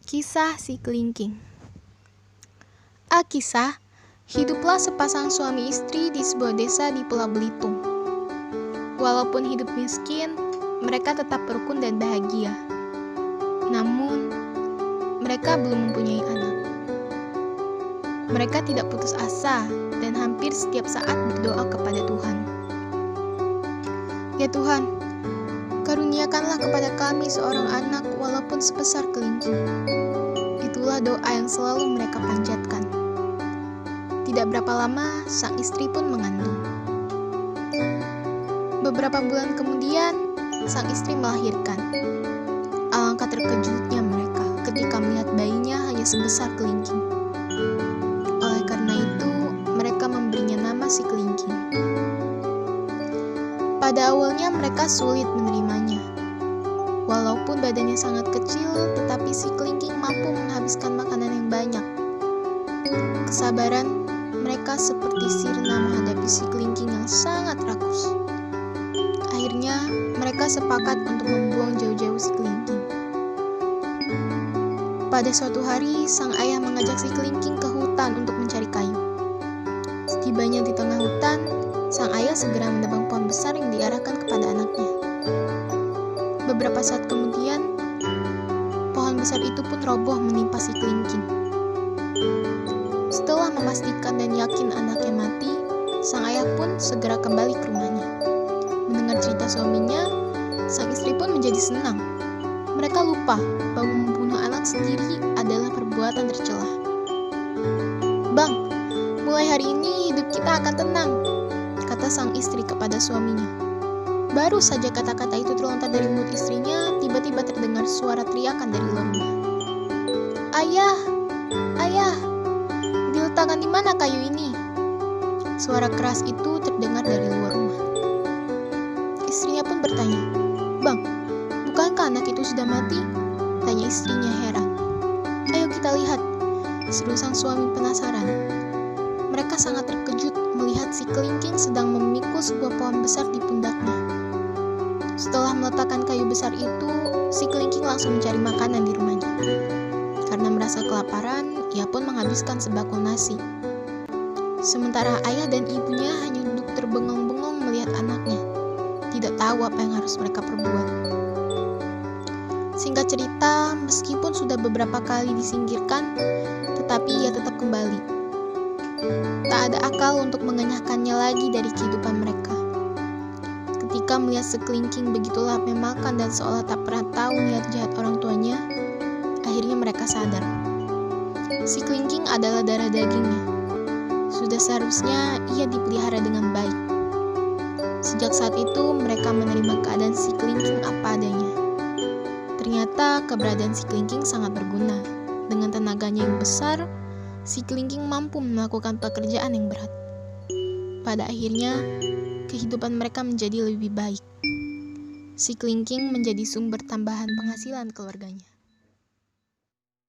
Kisah si kelingking. Kisah, hiduplah sepasang suami istri di sebuah desa di Pulau Belitung. Walaupun hidup miskin, mereka tetap rukun dan bahagia. Namun, mereka belum mempunyai anak. Mereka tidak putus asa dan hampir setiap saat berdoa kepada Tuhan. Ya Tuhan, karuniakanlah kepada kami seorang anak walaupun sebesar kelingking. Itulah doa yang selalu mereka panjatkan. Tidak berapa lama, sang istri pun mengandung. Beberapa bulan kemudian, sang istri melahirkan. Alangkah terkejutnya mereka ketika melihat bayinya hanya sebesar kelingking. Oleh karena itu, mereka memberinya nama si kelingking. Pada awalnya mereka sulit menerimanya. Walaupun badannya sangat kecil, tetapi si kelingking mampu menghabiskan makanan yang banyak. Kesabaran mereka seperti sirna menghadapi si kelingking yang sangat rakus. Akhirnya, mereka sepakat untuk membuang jauh-jauh si kelingking. Pada suatu hari, sang ayah mengajak si kelingking ke hutan untuk mencari kayu. Setibanya di tengah hutan, sang ayah segera menebang pohon besar yang diarahkan kepada anaknya. Beberapa saat kemudian, pohon besar itu pun roboh menimpa si kelingking. Setelah memastikan dan yakin anaknya mati, sang ayah pun segera kembali ke rumahnya. Mendengar cerita suaminya, sang istri pun menjadi senang. Mereka lupa bahwa membunuh anak sendiri adalah perbuatan tercela. "Bang, mulai hari ini hidup kita akan tenang," kata sang istri kepada suaminya. Baru saja kata-kata itu terlontar dari mulut istrinya, tiba-tiba terdengar suara teriakan dari luar rumah. "Ayah! Ayah! Diletakkan di mana kayu ini?" Suara keras itu terdengar dari luar rumah. Istrinya pun bertanya, "Bang, bukankah anak itu sudah mati?" Tanya istrinya heran. "Ayo kita lihat," seru sang suami penasaran. Mereka sangat terkejut melihat si kelingking sedang memikul sebuah pohon besar di pundaknya. Setelah meletakkan kayu besar itu, si kelingking langsung mencari makanan di rumahnya. Karena merasa kelaparan, ia pun menghabiskan sebakul nasi. Sementara ayah dan ibunya hanya duduk terbengong-bengong melihat anaknya, tidak tahu apa yang harus mereka perbuat. Singkat cerita, meskipun sudah beberapa kali disingkirkan, tetapi ia tetap kembali. Tak ada akal untuk mengenyahkannya lagi dari kehidupan mereka. Ketika melihat sekelingking begitu lahap makan dan seolah tak pernah tahu niat jahat orang tuanya, akhirnya mereka sadar. Si kelingking adalah darah dagingnya. Sudah seharusnya ia dipelihara dengan baik. Sejak saat itu, mereka menerima keadaan si kelingking apa adanya. Ternyata keberadaan si kelingking sangat berguna. Dengan tenaganya yang besar, si kelingking mampu melakukan pekerjaan yang berat. Pada akhirnya, kehidupan mereka menjadi lebih baik. Si kelingking menjadi sumber tambahan penghasilan keluarganya.